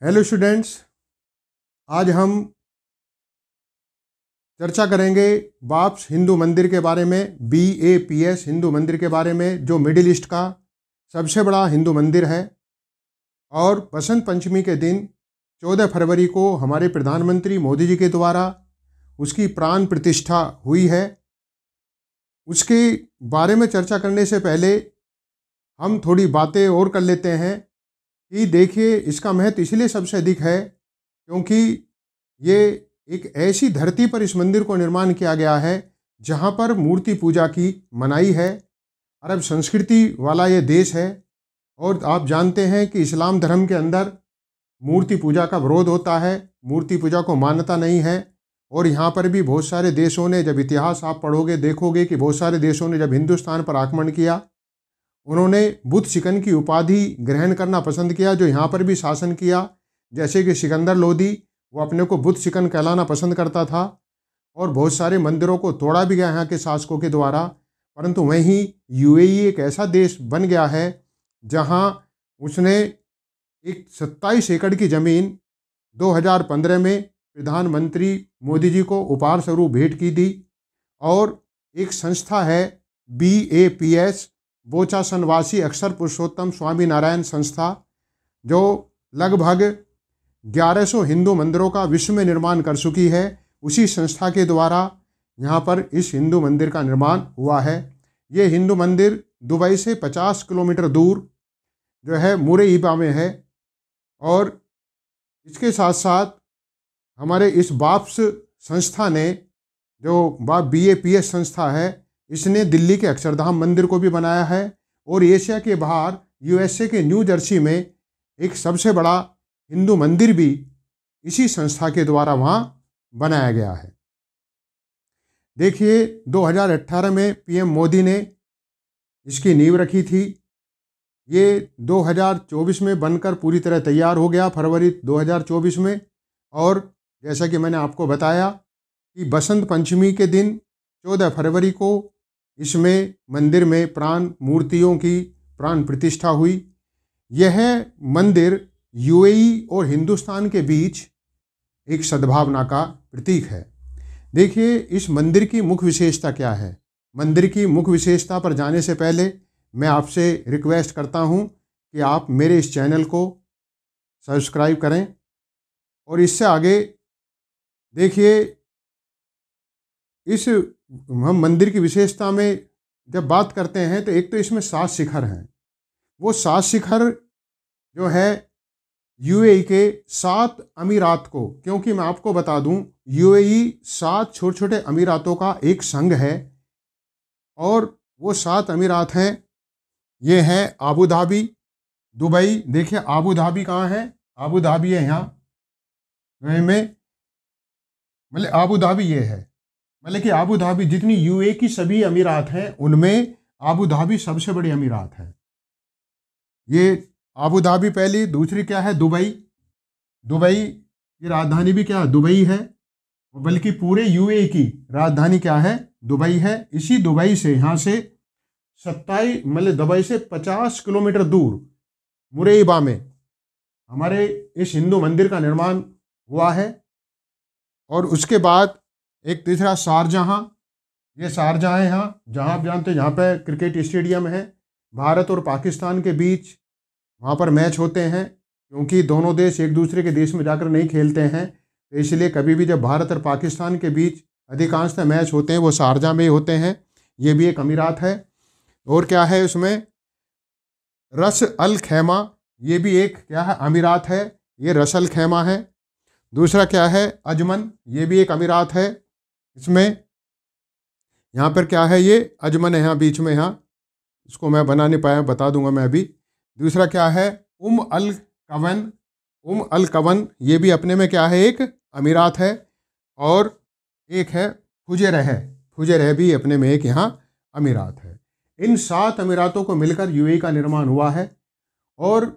Hello students, आज हम चर्चा करेंगे बाप्स हिंदू मंदिर के बारे में। BAPS हिंदू मंदिर के बारे में, जो मिडिल ईस्ट का सबसे बड़ा हिंदू मंदिर है। और बसंत पंचमी के दिन 14 फरवरी को हमारे प्रधानमंत्री मोदी जी के द्वारा उसकी प्राण प्रतिष्ठा हुई है। उसके बारे में चर्चा करने से पहले हम थोड़ी बातें और कर लेते हैं कि देखिए, इसका महत्व इसलिए सबसे अधिक है क्योंकि ये एक ऐसी धरती पर इस मंदिर को निर्माण किया गया है जहाँ पर मूर्ति पूजा की मनाही है। अरब संस्कृति वाला ये देश है और आप जानते हैं कि इस्लाम धर्म के अंदर मूर्ति पूजा का विरोध होता है, मूर्ति पूजा को मान्यता नहीं है। और यहाँ पर भी बहुत सारे देशों ने, जब इतिहास आप पढ़ोगे देखोगे कि बहुत सारे देशों ने जब हिंदुस्तान पर आक्रमण किया, उन्होंने बुद्ध शिकन की उपाधि ग्रहण करना पसंद किया, जो यहाँ पर भी शासन किया। जैसे कि सिकंदर लोदी, वो अपने को बुद्ध शिकन कहलाना पसंद करता था और बहुत सारे मंदिरों को तोड़ा भी गया यहाँ के शासकों के द्वारा। परंतु वहीं UAE एक ऐसा देश बन गया है जहाँ उसने एक 27 एकड़ की ज़मीन 2015 में प्रधानमंत्री मोदी जी को उपहार स्वरूप भेंट की थी। और एक संस्था है BAPS, बोचासनवासी अक्षर पुरुषोत्तम स्वामी नारायण संस्था, जो लगभग 1100 हिंदू मंदिरों का विश्व में निर्माण कर चुकी है। उसी संस्था के द्वारा यहाँ पर इस हिंदू मंदिर का निर्माण हुआ है। ये हिंदू मंदिर दुबई से 50 किलोमीटर दूर जो है मुरईबा में है। और इसके साथ साथ हमारे इस बाप्स संस्था ने, जो BAPS संस्था है, इसने दिल्ली के अक्षरधाम मंदिर को भी बनाया है। और एशिया के बाहर USA के न्यू जर्सी में एक सबसे बड़ा हिंदू मंदिर भी इसी संस्था के द्वारा वहाँ बनाया गया है। देखिए, 2018 में PM मोदी ने इसकी नींव रखी थी। ये 2024 में बनकर पूरी तरह तैयार हो गया, फरवरी 2024 में। और जैसा कि मैंने आपको बताया कि बसंत पंचमी के दिन 14 फरवरी को इसमें मंदिर में मूर्तियों की प्राण प्रतिष्ठा हुई। यह मंदिर UAE और हिंदुस्तान के बीच एक सद्भावना का प्रतीक है। देखिए, इस मंदिर की मुख्य विशेषता क्या है। मंदिर की मुख्य विशेषता पर जाने से पहले मैं आपसे रिक्वेस्ट करता हूं कि आप मेरे इस चैनल को सब्सक्राइब करें। और इससे आगे देखिए, इस हम मंदिर की विशेषता में जब बात करते हैं तो एक तो इसमें 7 शिखर हैं। वो 7 शिखर जो है UAE के 7 अमीरात को, क्योंकि मैं आपको बता दूं UAE 7 छोटे छोटे अमीरातों का एक संघ है। और वो 7 अमीरात हैं, ये हैं आबू धाबी, दुबई। देखिए आबू धाबी कहाँ है, आबू धाबी है यहाँ में, मतलब आबू धाबी ये है। मतलब कि आबू धाबी, जितनी UAE की सभी अमीरात हैं उनमें आबू धाबी सबसे बड़ी अमीरात है। ये आबू धाबी पहली। दूसरी क्या है, दुबई। दुबई की राजधानी भी क्या है, दुबई है। बल्कि पूरे UAE की राजधानी क्या है, दुबई है। इसी दुबई से, यहाँ से 27, मतलब दुबई से 50 किलोमीटर दूर मुरईबा में हमारे इस हिंदू मंदिर का निर्माण हुआ है। और उसके बाद एक तीसरा शारजहाँ। ये शारजहाँ है यहाँ, जहाँ आप जानते हैं जहाँ पे क्रिकेट स्टेडियम है। भारत और पाकिस्तान के बीच वहाँ पर मैच होते हैं, क्योंकि दोनों देश एक दूसरे के देश में जाकर नहीं खेलते हैं, तो इसलिए कभी भी जब भारत और पाकिस्तान के बीच अधिकांशतः मैच होते हैं वो शारजा में ही होते हैं। ये भी एक अमीरात है। और क्या है उसमें, रस अल खैमा, ये भी एक क्या है, अमीरात है। ये रस अल खैमा है। दूसरा क्या है, अजमन, ये भी एक अमीरात है। इसमें यहाँ पर क्या है, ये अजमन है यहाँ बीच में, यहाँ इसको मैं बना नहीं पाया, बता दूंगा मैं अभी। दूसरा क्या है, अल कवन। अल कवन, ये भी अपने में क्या है, एक अमीरात है। और एक है फुजेरह। फुजेरह भी अपने में एक यहाँ अमीरात है। इन 7 अमीरातों को मिलकर UAE का निर्माण हुआ है। और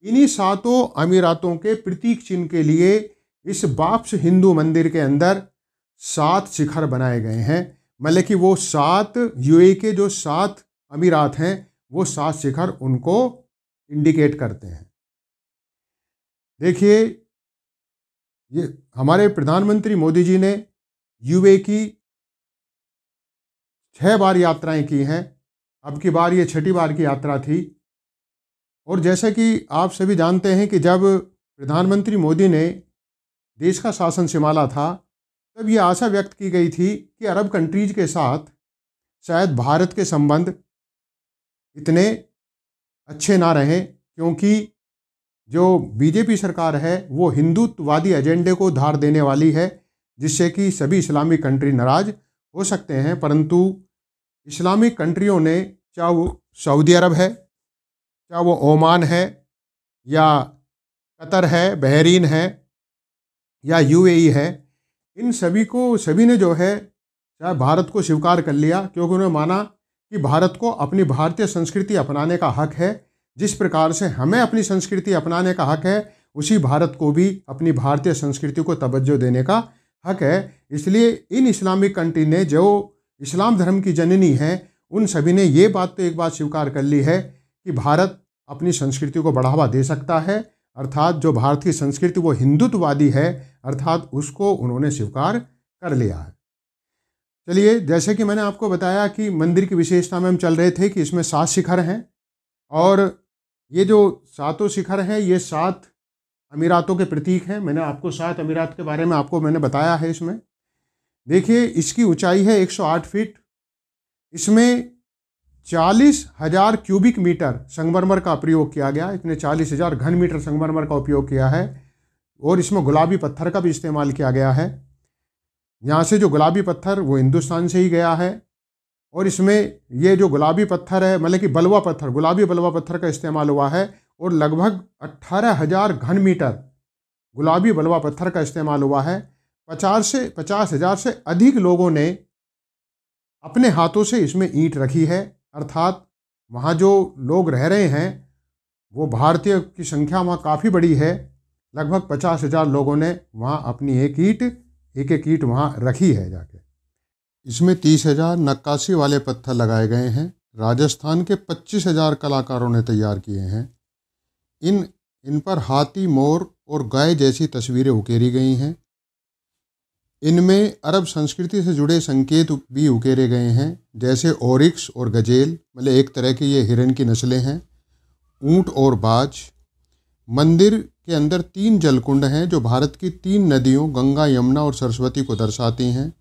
इन्हीं 7 अमीरातों के प्रतीक चिन्ह के लिए इस बाप्स हिंदू मंदिर के अंदर 7 शिखर बनाए गए हैं। मतलब कि वो 7 UAE के जो 7 अमीरात हैं, वो 7 शिखर उनको इंडिकेट करते हैं। देखिए, ये हमारे प्रधानमंत्री मोदी जी ने यूएई की 6 बार यात्राएं की हैं। अब की बार ये 6ठी बार की यात्रा थी। और जैसे कि आप सभी जानते हैं कि जब प्रधानमंत्री मोदी ने देश का शासन संभाला था, तब ये आशा व्यक्त की गई थी कि अरब कंट्रीज के साथ शायद भारत के संबंध इतने अच्छे ना रहें, क्योंकि जो बीजेपी सरकार है वो हिंदुत्ववादी एजेंडे को धार देने वाली है, जिससे कि सभी इस्लामिक कंट्री नाराज हो सकते हैं। परंतु इस्लामिक कंट्रियों ने, चाहे वो सऊदी अरब है, चाहे वो ओमान है, या कतर है, बहरीन है, या यूएई है, इन सभी ने जो है चाहे भारत को स्वीकार कर लिया, क्योंकि उन्होंने माना कि भारत को अपनी भारतीय संस्कृति अपनाने का हक है। जिस प्रकार से हमें अपनी संस्कृति अपनाने का हक है, उसी भारत को भी अपनी भारतीय संस्कृति को तवज्जो देने का हक है। इसलिए इन इस्लामिक कंट्री ने, जो इस्लाम धर्म की जननी हैं, उन सभी ने ये बात तो एक बात स्वीकार कर ली है कि भारत अपनी संस्कृति को बढ़ावा दे सकता है, अर्थात जो भारत की संस्कृति वो हिंदुत्ववादी है, अर्थात उसको उन्होंने स्वीकार कर लिया है। चलिए, जैसे कि मैंने आपको बताया कि मंदिर की विशेषता में हम चल रहे थे कि इसमें 7 शिखर हैं, और ये जो 7 शिखर हैं ये 7 अमीरातों के प्रतीक हैं। मैंने आपको 7 अमीरात के बारे में मैंने बताया है इसमें। देखिए, इसकी ऊंचाई है 108 फीट। इसमें 40,000 क्यूबिक मीटर संगमरमर का प्रयोग किया गया। इसने 40,000 घन मीटर संगमरमर का उपयोग किया है, और इसमें गुलाबी पत्थर का भी इस्तेमाल किया गया है। यहाँ से जो गुलाबी पत्थर वो हिंदुस्तान से ही गया है, और इसमें ये जो गुलाबी पत्थर है, मतलब कि बलवा पत्थर, गुलाबी बलवा पत्थर का इस्तेमाल हुआ है, और लगभग 18,000 घन मीटर गुलाबी बलवा पत्थर का इस्तेमाल हुआ है। 50,000 से अधिक लोगों ने अपने हाथों से इसमें ईंट रखी है, अर्थात वहाँ जो लोग रह रहे हैं वो भारतीय की संख्या वहाँ काफ़ी बड़ी है। लगभग 50,000 लोगों ने वहाँ अपनी एक एक ईंट वहाँ रखी है जाके। इसमें 30,000 नक्काशी वाले पत्थर लगाए गए हैं। राजस्थान के 25,000 कलाकारों ने तैयार किए हैं। इन पर हाथी, मोर और गाय जैसी तस्वीरें उकेरी गई हैं। इनमें अरब संस्कृति से जुड़े संकेत भी उकेरे गए हैं, जैसे ओरिक्स और गजेल, मतलब एक तरह की ये हिरन की नस्लें हैं, ऊंट और बाज। मंदिर के अंदर 3 जलकुंड हैं जो भारत की 3 नदियों गंगा, यमुना और सरस्वती को दर्शाती हैं।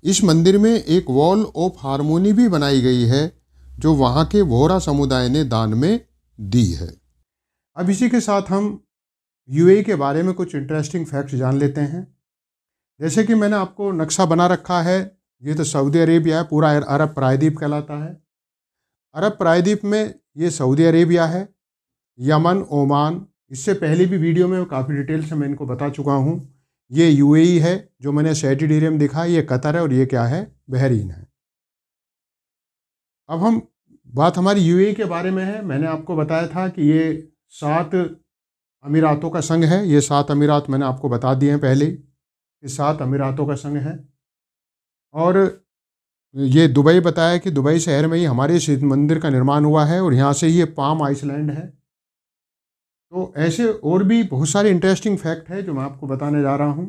इस मंदिर में एक वॉल ऑफ हारमोनी भी बनाई गई है, जो वहाँ के वोहरा समुदाय ने दान में दी है। अब इसी के साथ हम यूएई के बारे में कुछ इंटरेस्टिंग फैक्ट्स जान लेते हैं। जैसे कि मैंने आपको नक्शा बना रखा है, ये तो सऊदी अरेबिया है, पूरा अरब प्रायद्वीप कहलाता है। अरब प्रायद्वीप में ये सऊदी अरेबिया है, यमन, ओमान, इससे पहले भी वीडियो में काफ़ी डिटेल से मैं इनको बता चुका हूँ। ये यूएई है, जो मैंने सेटिडीरियम दिखा, ये कतर है, और ये क्या है, बहरीन है। अब हम बात हमारी यूएई के बारे में है। मैंने आपको बताया था कि ये 7 अमीरातों का संघ है। ये 7 अमीरात मैंने आपको बता दिए हैं पहले, कि 7 अमीरातों का संघ है। और ये दुबई बताया कि दुबई शहर में ही हमारे इस मंदिर का निर्माण हुआ है, और यहाँ से ये पाम आइसलैंड है। तो ऐसे और भी बहुत सारे इंटरेस्टिंग फैक्ट है जो मैं आपको बताने जा रहा हूँ।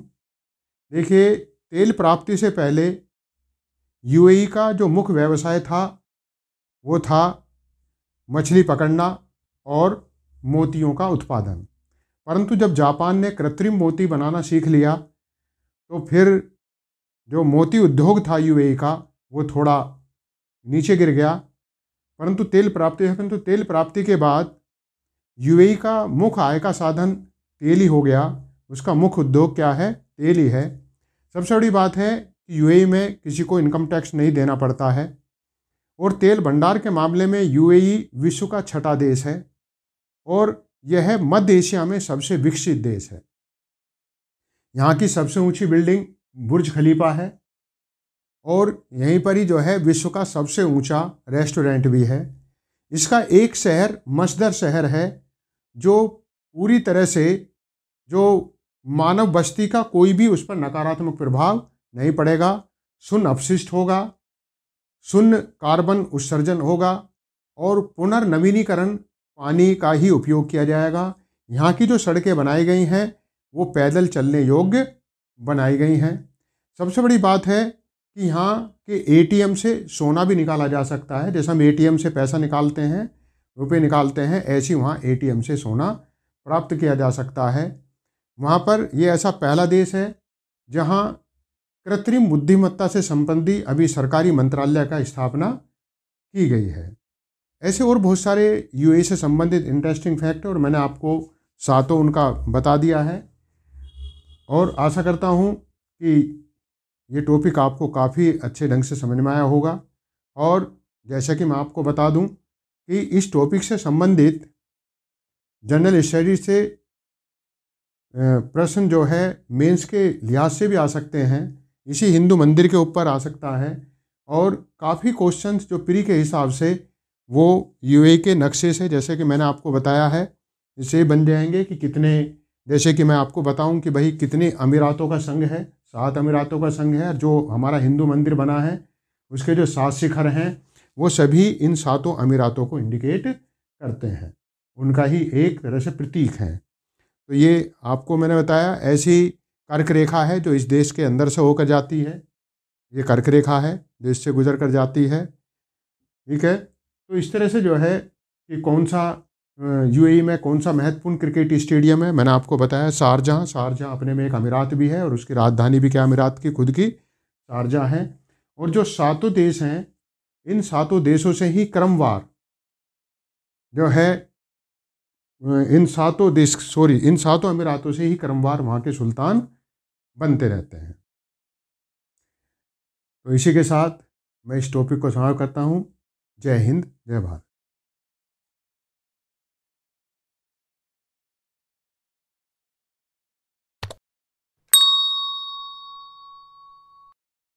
देखिए, तेल प्राप्ति से पहले यूएई का जो मुख्य व्यवसाय था वो था मछली पकड़ना और मोतियों का उत्पादन। परंतु जब जापान ने कृत्रिम मोती बनाना सीख लिया, तो फिर जो मोती उद्योग था यूएई का वो थोड़ा नीचे गिर गया। परंतु तेल प्राप्ति के बाद यूएई का मुख्य आय का साधन तेल ही हो गया। उसका मुख्य उद्योग क्या है, तेल ही है। सबसे बड़ी बात है कि यूएई में किसी को इनकम टैक्स नहीं देना पड़ता है, और तेल भंडार के मामले में यूएई विश्व का 6ठा देश है, और यह मध्य एशिया में सबसे विकसित देश है। यहाँ की सबसे ऊंची बिल्डिंग बुर्ज खलीफा है, और यहीं पर ही जो है विश्व का सबसे ऊंचा रेस्टोरेंट भी है। इसका एक शहर मसदर शहर है, जो पूरी तरह से जो मानव बस्ती का कोई भी उस पर नकारात्मक प्रभाव नहीं पड़ेगा। शून्य अपशिष्ट होगा, शून्य कार्बन उत्सर्जन होगा, और पुनर्नवीनीकरण पानी का ही उपयोग किया जाएगा। यहाँ की जो सड़कें बनाई गई हैं वो पैदल चलने योग्य बनाई गई हैं। सबसे बड़ी बात है कि यहाँ के एटीएम से सोना भी निकाला जा सकता है। जैसे हम एटीएम से पैसा निकालते हैं, रुपए निकालते हैं, ऐसे ही वहाँ एटीएम से सोना प्राप्त किया जा सकता है। वहाँ पर ये ऐसा पहला देश है जहाँ कृत्रिम बुद्धिमत्ता से संबंधी अभी सरकारी मंत्रालय का स्थापना की गई है। ऐसे और बहुत सारे यूएई से संबंधित इंटरेस्टिंग फैक्ट है और मैंने आपको सातों उनका बता दिया है। और आशा करता हूँ कि ये टॉपिक आपको काफ़ी अच्छे ढंग से समझ में आया होगा। और जैसा कि मैं आपको बता दूं कि इस टॉपिक से संबंधित जनरल स्टडीज से प्रश्न जो है मेंस के लिहाज से भी आ सकते हैं, इसी हिंदू मंदिर के ऊपर आ सकता है। और काफ़ी क्वेश्चंस जो प्री के हिसाब से वो यूएई के नक्शे से, जैसे कि मैंने आपको बताया है, इससे बन जाएंगे कि कितने, जैसे कि मैं आपको बताऊं कि भाई कितने अमीरातों का संघ है, 7 अमीरातों का संघ है। जो हमारा हिंदू मंदिर बना है उसके जो 7 शिखर हैं वो सभी इन 7 अमीरातों को इंडिकेट करते हैं, उनका ही एक तरह से प्रतीक है। तो ये आपको मैंने बताया। ऐसी कर्क रेखा है जो इस देश के अंदर से होकर जाती है, ये कर्क रेखा है देश से गुजर कर जाती है। ठीक है, तो इस तरह से जो है कि कौन सा यूएई में कौन सा महत्वपूर्ण क्रिकेट स्टेडियम है, मैंने आपको बताया शारजाह। शारजाह अपने में एक अमीरात भी है और उसकी राजधानी भी क्या अमीरात की खुद की शारजाह है। और जो 7 देश हैं, इन 7 देशों से ही क्रमवार जो है इन 7 अमीरातों से ही क्रमवार वहाँ के सुल्तान बनते रहते हैं। तो इसी के साथ मैं इस टॉपिक को समाप्त करता हूँ। जय हिंद, जय भारत।